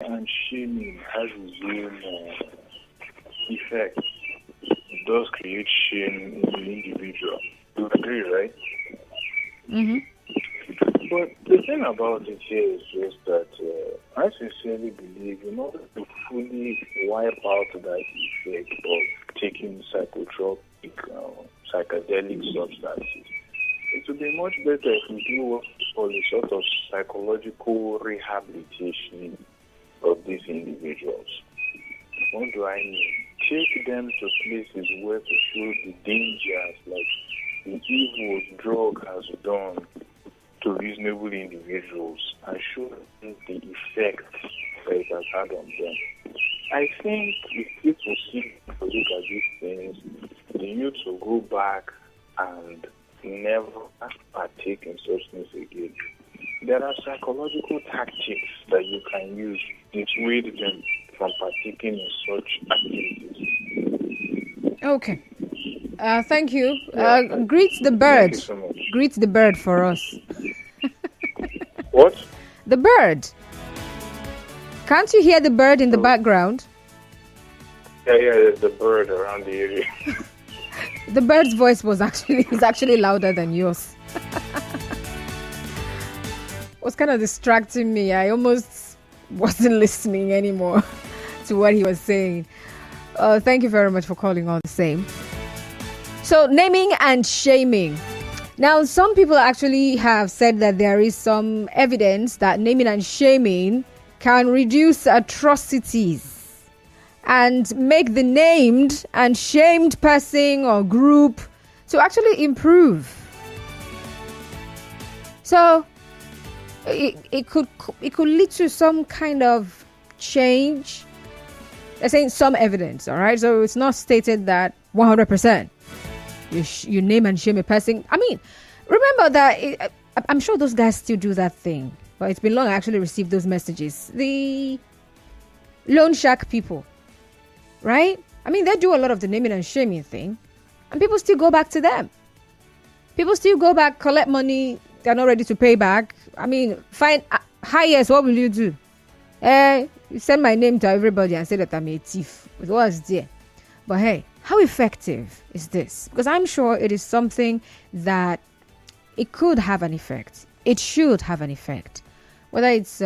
and shaming has its own effect. It does create shame in the individual. You agree, right? Mm-hmm. But the thing about it here is just that I sincerely believe in order to fully wipe out that effect of taking psychotropic, psychedelic substances, it would be much better if we do what we call a sort of psychological rehabilitation of these individuals. What do I mean? Take them to places where to show the dangers, like the evils drug has done to reasonable individuals, and show them the effect that it has had on them. I think if people see to look at these things, the youth will go back and never partake in substance again. There are psychological tactics that you can use to dissuade them from partaking in such activities. Okay. Thank you. Yeah. Greet the bird. Thank you so much. Greet the bird for us. What? The bird. Can't you hear the bird in the background? Yeah, there's the bird around the area. The bird's voice was actually louder than yours. It was kind of distracting me. I almost wasn't listening anymore to what he was saying. Thank you very much for calling all the same. So, naming and shaming. Now, some people actually have said that there is some evidence that naming and shaming can reduce atrocities and make the named and shamed person or group to actually improve. So, it could lead to some kind of change. They're saying some evidence, all right? So, it's not stated that 100%. You name and shame a person. I mean, remember that I'm sure those guys still do that thing. But it's been long I actually received those messages. The loan shark people, right? I mean, they do a lot of the naming and shaming thing. And people still go back to them. People still go back, collect money. They're not ready to pay back. I mean, fine. Highest, what will you do? You send my name to everybody and say that I'm a thief. It was there. But hey, how effective is this? Because I'm sure it is something that it could have an effect. It should have an effect. Whether it's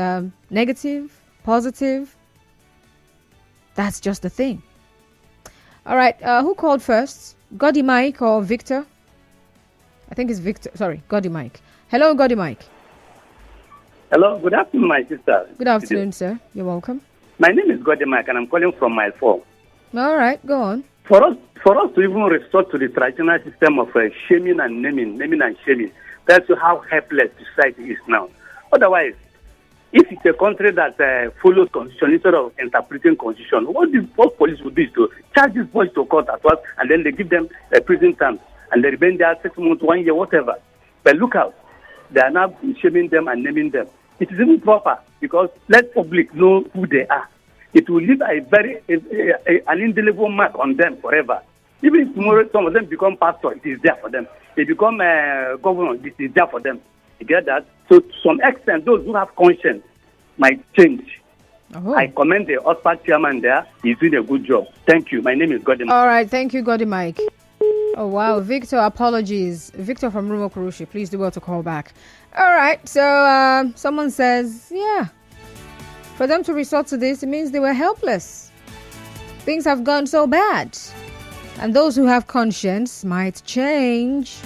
negative, positive, that's just the thing. All right, who called first? Goddy Mike or Victor? I think it's Victor. Sorry, Goddy Mike. Hello, Goddy Mike. Hello, good afternoon, my sister. Good afternoon, sir. You're welcome. My name is Goddy Mike, and I'm calling from Mile 4. All right, go on. For us to even resort to the traditional system of shaming and naming and shaming, that's how helpless society is now. Otherwise, if it's a country that follows constitution instead of interpreting constitution, what police would do is to charge these boys to court at once, and then they give them a prison term, and they remain there 6 months, 1 year, whatever. But look out, they are now shaming them and naming them. It is even proper because let public know who they are. It will leave an indelible mark on them forever. Even if tomorrow some of them become pastor, it is there for them. They become governor, it is there for them. You get that? So to some extent, those who have conscience might change. Oh. I commend the OSPAC chairman there. He's doing a good job. Thank you. My name is Goddy Mike. All right. Thank you, Goddy Mike. Oh, wow. Victor, apologies. Victor from Rumo Kurushi, please do well to call back. All right. So someone says, yeah, for them to resort to this, it means they were helpless. Things have gone so bad. And those who have conscience might change.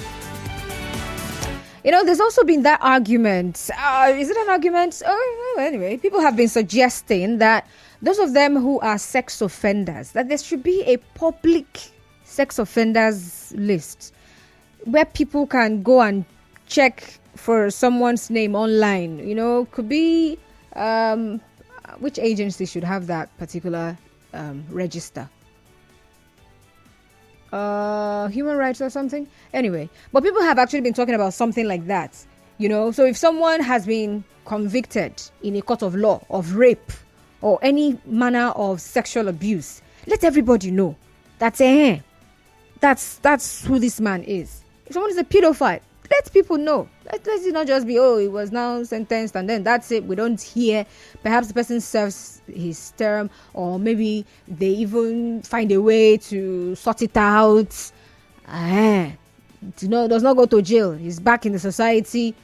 You know, there's also been that argument. Is it an argument? Oh, well, anyway, people have been suggesting that those of them who are sex offenders, that there should be a public sex offenders list where people can go and check for someone's name online. You know, could be which agency should have that particular register? Human rights or something. Anyway, but people have actually been talking about something like that, you know. So if someone has been convicted in a court of law of rape or any manner of sexual abuse, let everybody know that that's who this man is. If someone is a pedophile, let people know. Let it not just be, oh, it was now sentenced and then that's it. We don't hear. Perhaps the person serves his term, or maybe they even find a way to sort it out. Does not go to jail. He's back in the society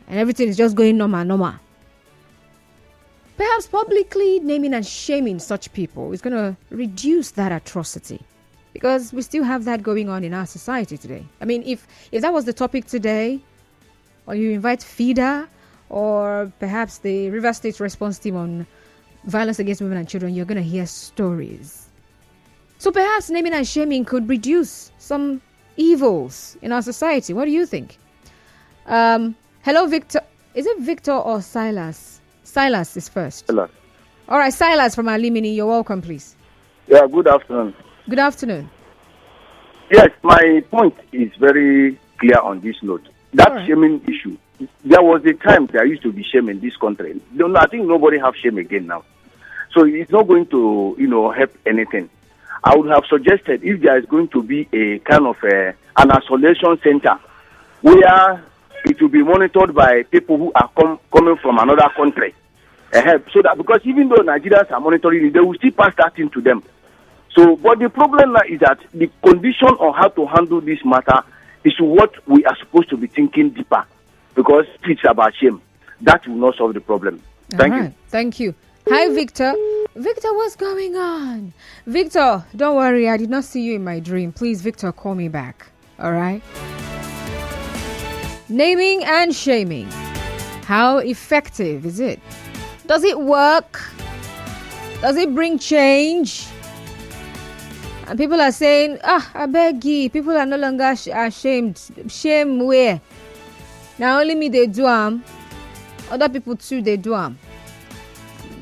and everything is just going normal. Perhaps publicly naming and shaming such people is going to reduce that atrocity. Because we still have that going on in our society today. I mean, if that was the topic today, or you invite FIDA, or perhaps the River State response team on violence against women and children, you're going to hear stories. So perhaps naming and shaming could reduce some evils in our society. What do you think? Hello, Victor. Is it Victor or Silas? Silas is first. Hello. All right, Silas from Alimini, you're welcome, please. Yeah, good afternoon. Good afternoon. Yes, my point is very clear on this note. That shaming issue, there was a time there used to be shame in this country. I think nobody have shame again now. So it's not going to, help anything. I would have suggested if there is going to be a kind of an isolation center where it will be monitored by people who are coming from another country. So that, because even though Nigerians are monitoring it, they will still pass that into them. So, but the problem now is that the condition on how to handle this matter is what we are supposed to be thinking deeper. Because it's about shame. That will not solve the problem. Thank you. Thank you. Hi, Victor. Victor, what's going on? Victor, don't worry. I did not see you in my dream. Please, Victor, call me back. All right? Naming and shaming. How effective is it? Does it work? Does it bring change? And people are saying, I beg you, people are no longer ashamed. Shame where? Now only me, they do them. Other people too, they do them.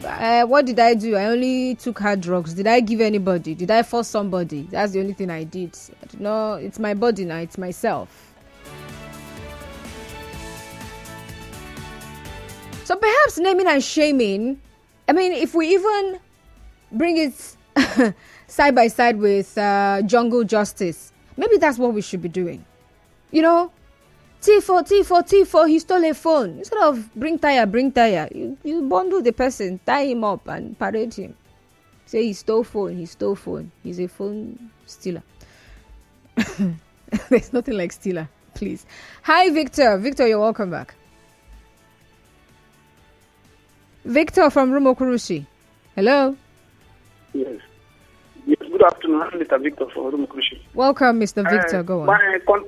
What did I do? I only took hard drugs. Did I give anybody? Did I force somebody? That's the only thing I did. No, it's my body now. It's myself. So perhaps naming and shaming, I mean, if we even bring it side by side with jungle justice, maybe that's what we should be doing. T4, he stole a phone. Instead of bring tire, you bundle the person, tie him up and parade him. Say he stole phone. He's a phone stealer. There's nothing like stealer, please. Hi, Victor. Victor, you're welcome back. Victor from Rumokurushi. Hello. Yes. Good afternoon. I'm Mr. Victor from Rumokurushi. Welcome, Mr. Victor. Go on.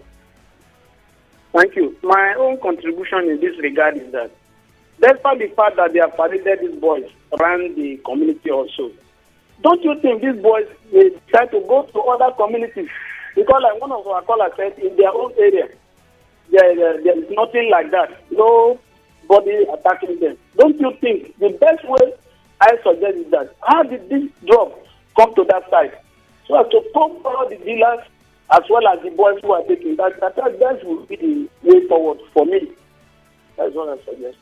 Thank you. My own contribution in this regard is that despite the fact that they have paraded these boys around the community also, don't you think these boys will try to go to other communities? Because like one of our callers said, in their own area, there is nothing like that. Nobody attacking them. Don't you think the best way I suggest is that how did this drug come to that side? So as to pump all the dealers as well as the boys who are taking that will be the way forward for me. That's what I suggest.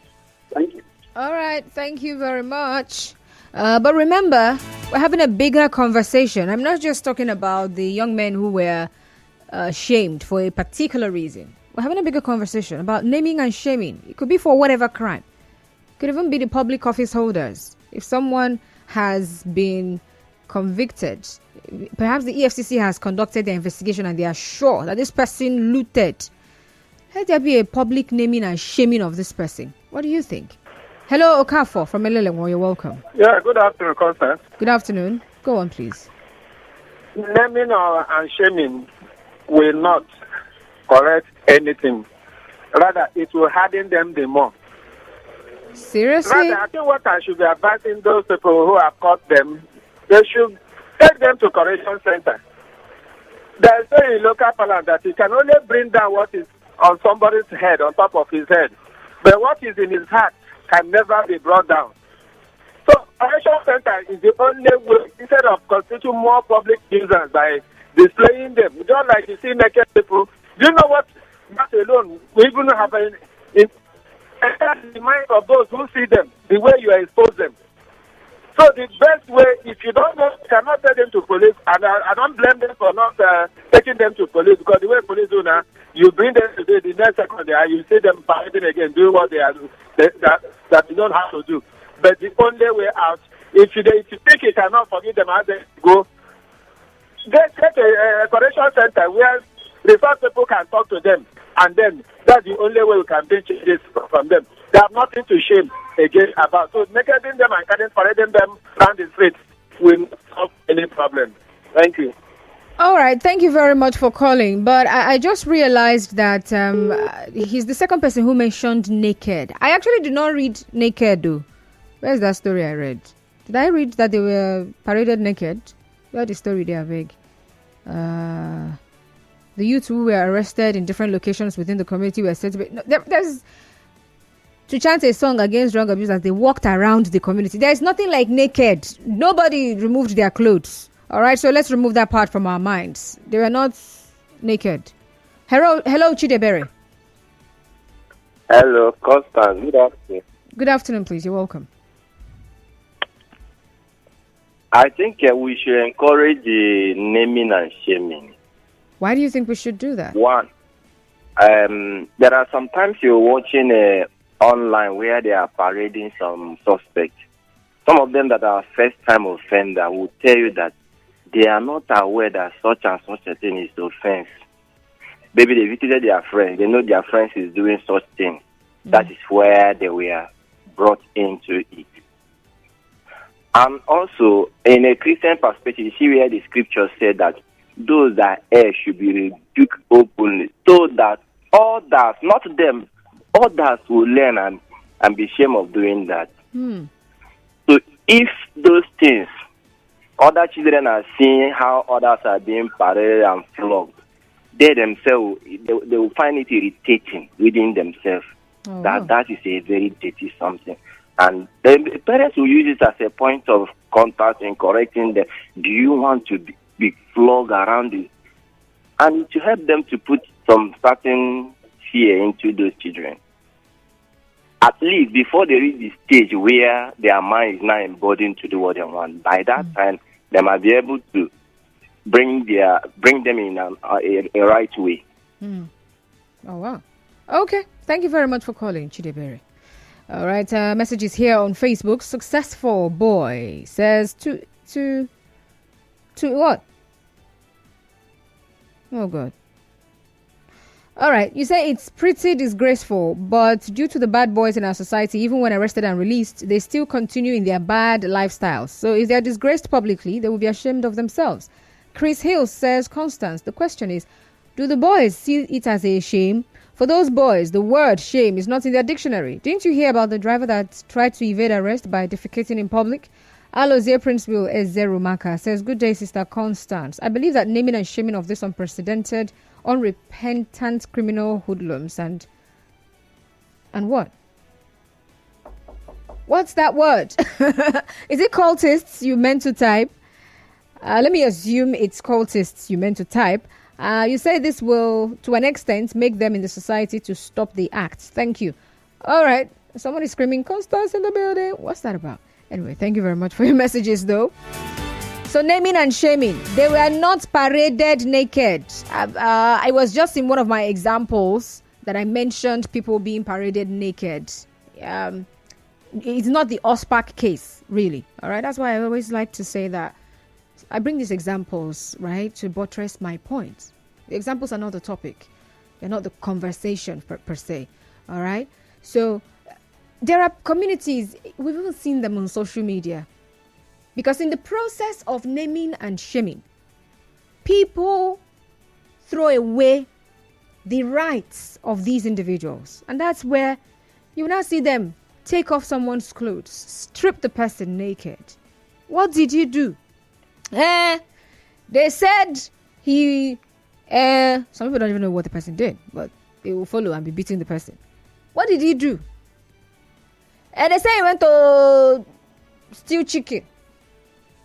Thank you. All right. Thank you very much. But remember, we're having a bigger conversation. I'm not just talking about the young men who were shamed for a particular reason. We're having a bigger conversation about naming and shaming. It could be for whatever crime. It could even be the public office holders. If someone has been convicted, perhaps the EFCC has conducted their investigation and they are sure that this person looted. Let there be a public naming and shaming of this person. What do you think? Hello, Okafor from Elelemo. You're welcome. Yeah, good afternoon, Constance. Good afternoon. Go on, please. Naming and shaming will not correct anything. Rather, it will harden them the more. Seriously? Rather, I think what I should be advising those people who have caught them, they should take them to correction center. There's a local parlance that you can only bring down what is on somebody's head, on top of his head. But what is in his heart can never be brought down. So correction center is the only way, instead of constituting more public nuisance by displaying them. Just like you see naked people. Do you know what? That alone, we even have in the mind of those who see them, the way you expose them. So the best way, if you don't know, you cannot take them to police, and I don't blame them for not taking them to police, because the way police do now, you bring them today, the next second you see them fighting again, doing what they are that you don't have to do. But the only way out, if you think you cannot forgive them as they go, get a correction center where resource people can talk to them, and then that's the only way we can bring changes from them. They have nothing to shame again about. So making them and parading them around the streets will not solve any problem. Thank you. All right, thank you very much for calling. But I just realized that he's the second person who mentioned naked. I actually did not read naked, though. Where's that story I read? Did I read that they were paraded naked? Where's the story there, vague? The youths who were arrested in different locations within the community were said to be... No, there's... To chant a song against drug abuse as they walked around the community. There is nothing like naked. Nobody removed their clothes. All right, so let's remove that part from our minds. They were not naked. Hello, Chidebere. Hello, Constance. Good afternoon. Good afternoon, please. You're welcome. I think we should encourage the naming and shaming. Why do you think we should do that? One, there are sometimes you're watching online where they are parading some suspects. Some of them that are first-time offender will tell you that they are not aware that such and such a thing is offense. Maybe they visited their friends. They know their friends is doing such thing. That is where they were brought into it. And also, in a Christian perspective, you see where the scripture said that those that err should be rebuked openly, so that others, not them, others will learn and be ashamed of doing that. So if those things, other children are seeing how others are being paraded and flogged, they themselves, they will find it irritating within themselves. That is a very dirty something. And the parents will use it as a point of contact in correcting them. Do you want to be flogged around it? And to help them to put some certain fear into those children. At least before they reach the stage where their mind is now emboldened to do what they want, by that time, they might be able to bring them in a right way. Oh, wow. Okay. Thank you very much for calling, Chidebere. All right. Messages here on Facebook. Successful boy says to what? Oh, God. All right. You say it's pretty disgraceful, but due to the bad boys in our society, even when arrested and released, they still continue in their bad lifestyles. So if they're disgraced publicly, they will be ashamed of themselves. Chris Hill says, Constance, the question is, do the boys see it as a shame? For those boys, the word shame is not in their dictionary. Didn't you hear about the driver that tried to evade arrest by defecating in public? Alozie Princeville Ezerumaka says, good day, Sister Constance. I believe that naming and shaming of this unprecedented, unrepentant criminal hoodlums and what? What's that word? Is it cultists you meant to type? Let me assume it's cultists you meant to type. You say this will, to an extent, make them in the society to stop the act. Thank you. All right. Someone is screaming, Constance in the building. What's that about? Anyway, thank you very much for your messages, though. So naming and shaming. They were not paraded naked. I was just in one of my examples that I mentioned people being paraded naked. It's not the OSPAC case, really. All right. That's why I always like to say that I bring these examples, right, to buttress my point. The examples are not the topic. They're not the conversation per se. All right. So there are communities, we've even seen them on social media. Because in the process of naming and shaming, people throw away the rights of these individuals. And that's where you now see them take off someone's clothes, strip the person naked. What did you do? They said he... some people don't even know what the person did, but they will follow and be beating the person. What did he do? And they say he went to steal chicken.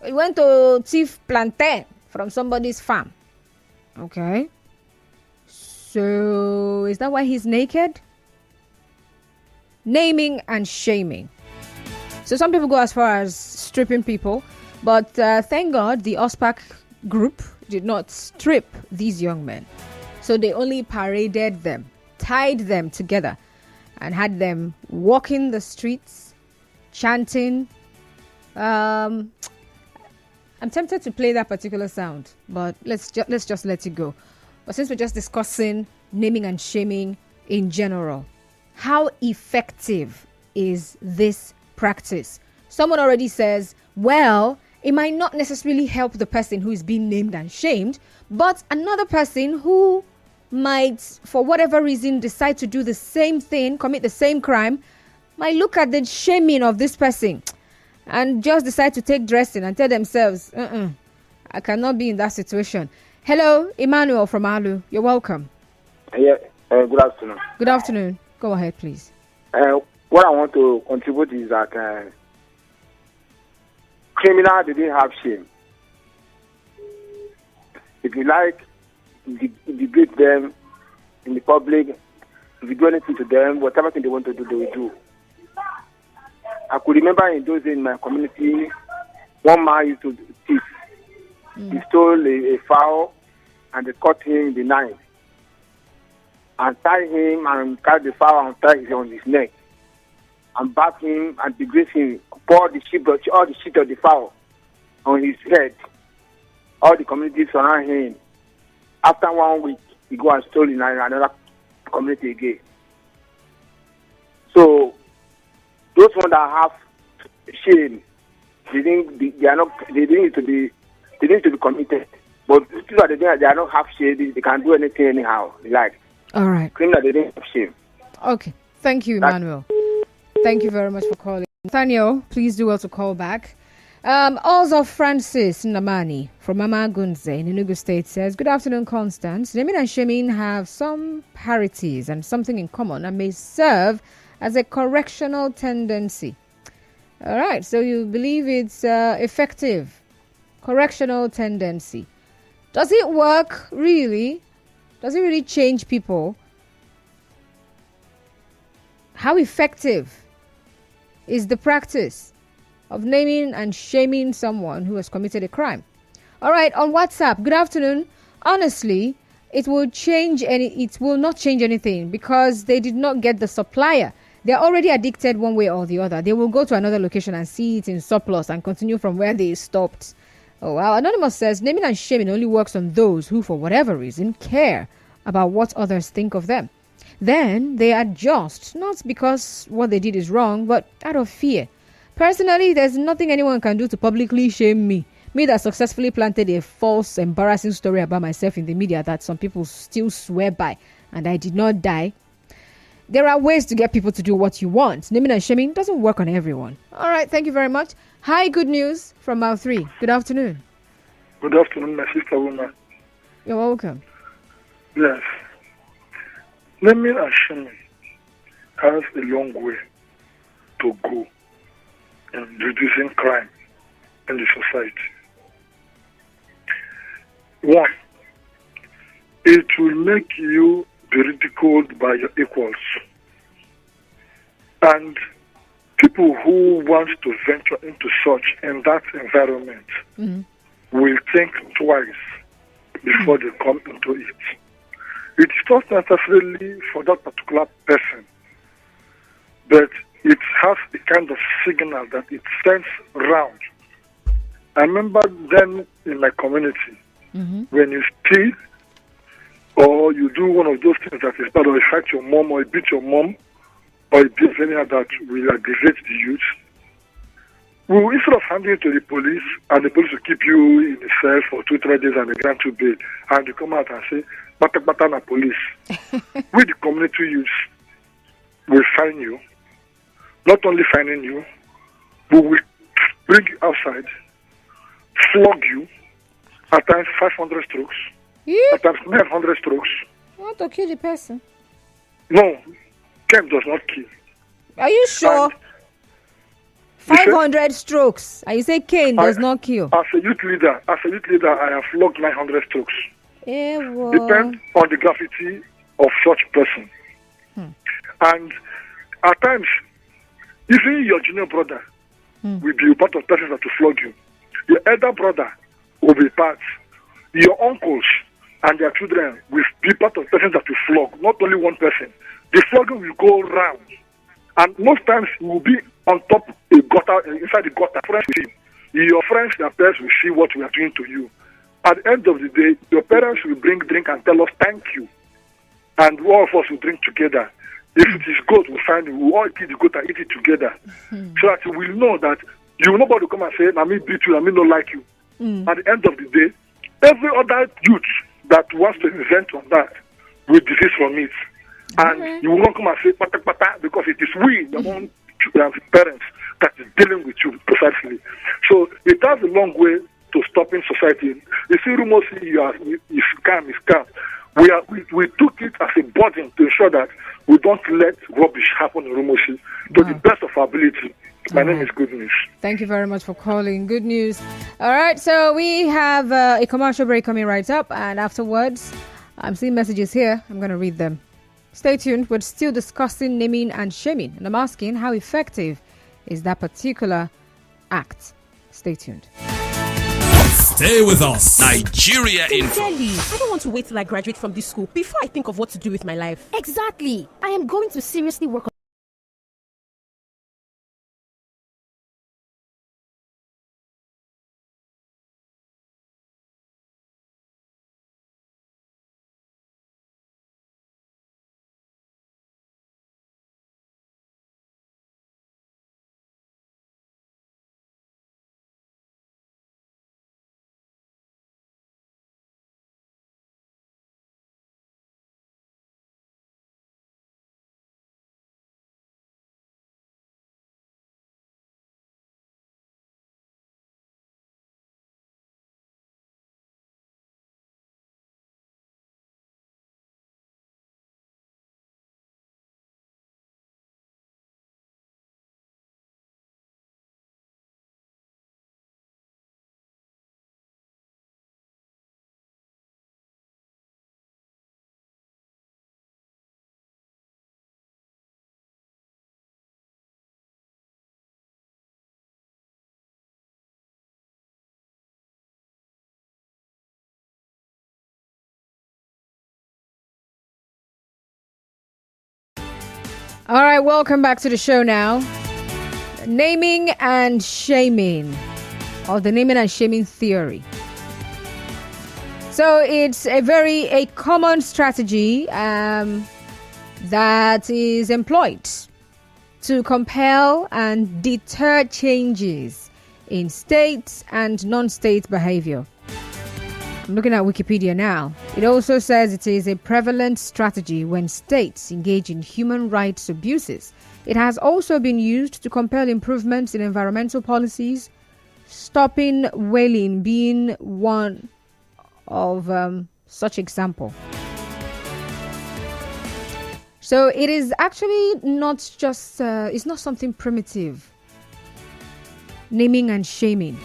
He went to thief plantain from somebody's farm. Okay. So, is that why he's naked? Naming and shaming. So some people go as far as stripping people, but thank God the OSPAC group did not strip these young men. So they only paraded them, tied them together, and had them walking the streets, chanting. I'm tempted to play that particular sound, but let's just let it go. But since we're just discussing naming and shaming in general, how effective is this practice? Someone already says, well, it might not necessarily help the person who is being named and shamed, but another person who might, for whatever reason, decide to do the same thing, commit the same crime, might look at the shaming of this person and just decide to take dressing and tell themselves, I cannot be in that situation. Hello, Emmanuel from Alu. You're welcome. Yeah, good afternoon. Good afternoon. Go ahead, please. What I want to contribute is that criminals didn't have shame. If you like, debate them in the public, if you do anything to them, whatever thing they want to do, they will do. I could remember in those days in my community, one man used to thief. He stole a fowl and they caught him in the night and tied him and carried the fowl and tied it on his neck and bat him and disgrace him, pour all the shit of the fowl on his head. All the communities surround him. After 1 week, he go and stole in another community again. So those ones that have shame, they need to be committed. But people that they are not have shame, they can do anything anyhow. Like all right, criminal, they didn't have shame. Okay, thank you, Emmanuel. Thank you very much for calling. Nathaniel, please do well to call back. Also, Francis Namani from Mama Gunze in Enugu State says, good afternoon, Constance. Naming and shaming have some parities and something in common and may serve as a correctional tendency. All right, so you believe it's effective. Correctional tendency. Does it work really? Does it really change people? How effective is the practice of naming and shaming someone who has committed a crime? All right, on WhatsApp, good afternoon. Honestly, it will not change anything because they did not get the supplier. They're already addicted one way or the other. They will go to another location and see it in surplus and continue from where they stopped. Oh, wow. Anonymous says, naming and shaming only works on those who, for whatever reason, care about what others think of them. Then they adjust, not because what they did is wrong, but out of fear. Personally, there's nothing anyone can do to publicly shame me. Me that successfully planted a false, embarrassing story about myself in the media that some people still swear by, and I did not die. There are ways to get people to do what you want. Naming and shaming doesn't work on everyone. All right, thank you very much. Hi, good news from Mile 3. Good afternoon. Good afternoon, my sister woman. You're welcome. Yes. Naming and shaming has a long way to go in reducing crime in the society. One, it will make you be ridiculed by your equals. And people who want to venture into such in that environment will think twice before they come into it. It's not necessarily for that particular person, but it has a kind of signal that it sends round. I remember then in my community, when you steal or you do one of those things that is bad, or you fight your mom, or you beat your mom, or you beat any other that will aggravate the youth, well, instead of handing it to the police, and the police will keep you in the cell for 2-3 days and they grant you bail, and you come out and say, Bata na police. We, the community youth, will fine you. Not only fining you, we will bring you outside, flog you, at times 500 strokes, at times 900 strokes. You want to kill the person? No, Kem does not kill. Are you sure? 500 strokes. And you say Cain does not kill. As a youth leader, I have flogged 900 strokes. Well. Depends on the gravity of such person. And at times, even your junior brother will be part of persons that will flog you. Your elder brother will be part. Your uncles and their children will be part of persons that will flog, not only one person. The flogging will go round. And most times you will be on top a gutter, inside the gutter. Friends will see. Your friends, their parents will see what we are doing to you. At the end of the day, your parents will bring drink and tell us thank you. And all of us will drink together. If it is goat, we'll find it. We'll all eat the goat and eat it together. So that we'll know that nobody will come and say, "I me beat you, I me not like you." At the end of the day, every other youth that wants to invent on that will desist from it. And you will not come and say pata pata, because it is we, your own parents, that is dealing with you precisely. So it has a long way to stopping society. You see, Rumosi, is scam. We took it as a burden to ensure that we don't let rubbish happen in Rumosi to the best of our ability. My name is Good News. Thank you very much for calling. Good News. All right, so we have a commercial break coming right up, and afterwards, I'm seeing messages here. I'm going to read them. Stay tuned. We're still discussing naming and shaming, and I'm asking, how effective is that particular act? Stay tuned. Stay with us. Nigeria Info. I don't want to wait till I graduate from this school before I think of what to do with my life. Exactly. I am going to seriously work on All right, welcome back to the show now. Naming and shaming, or the naming and shaming theory. So it's a common strategy that is employed to compel and deter changes in state and non-state behavior. I'm looking at Wikipedia now. It also says it is a prevalent strategy when states engage in human rights abuses. It has also been used to compel improvements in environmental policies, stopping whaling being one of such example. So it is actually not just, it's not something primitive. Naming and shaming.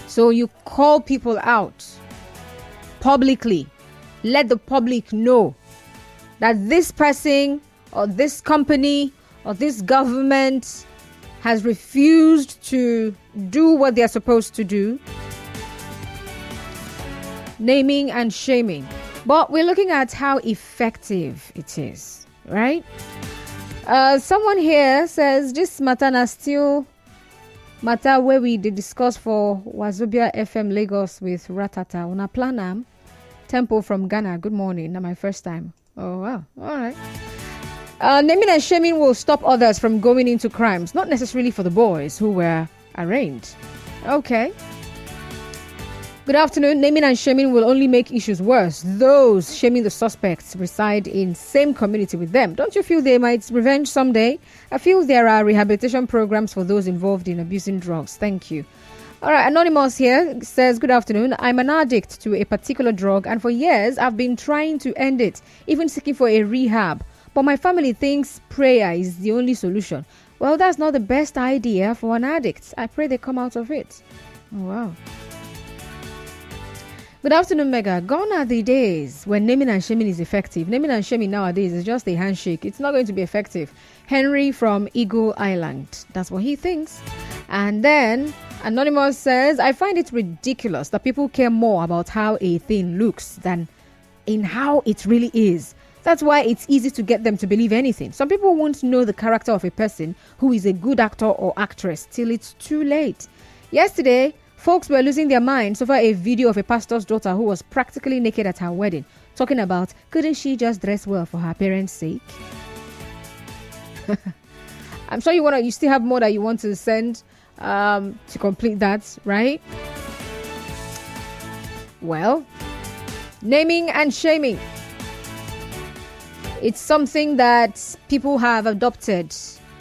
So you call people out publicly, let the public know that this person or this company or this government has refused to do what they're supposed to do. Naming and shaming. But we're looking at how effective it is, right? Someone here says this matter still matter where we did discuss for Wazobia FM Lagos with Ratata. Una planam. Temple from Ghana. Good morning. Not my first time. Oh, wow. All right. Naming and shaming will stop others from going into crimes, not necessarily for the boys who were arraigned. Okay. Good afternoon. Naming and shaming will only make issues worse. Those shaming the suspects reside in same community with them. Don't you feel they might revenge someday? I feel there are rehabilitation programs for those involved in abusing drugs. Thank you. All right. Anonymous here says, good afternoon. I'm an addict to a particular drug, and for years I've been trying to end it, even seeking for a rehab. But my family thinks prayer is the only solution. Well, that's not the best idea for an addict. I pray they come out of it. Oh, wow. Good afternoon, Mega. Gone are the days when naming and shaming is effective. Naming and shaming nowadays is just a handshake. It's not going to be effective. Henry from Eagle Island. That's what he thinks. And then Anonymous says, I find it ridiculous that people care more about how a thing looks than in how it really is. That's why it's easy to get them to believe anything. Some people won't know the character of a person who is a good actor or actress till it's too late. Yesterday, folks were losing their minds over a video of a pastor's daughter who was practically naked at her wedding, talking about, couldn't she just dress well for her parents' sake? I'm sure you still have more that you want to send to complete that, right? Well, naming and shaming. It's something that people have adopted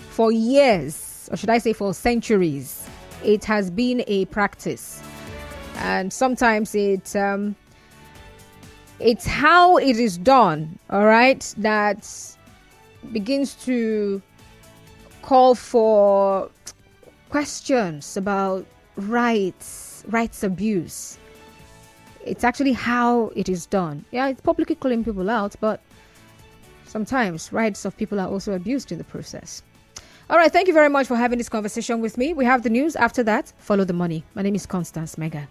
for years, or should I say for centuries. It has been a practice. And sometimes it's how it is done, all right, that begins to call for questions about rights abuse. It's actually how it is done. Yeah, it's publicly calling people out, but sometimes rights of people are also abused in the process. All right, thank you very much for having this conversation with me. We have the news. After that, follow the money. My name is Constance Mega.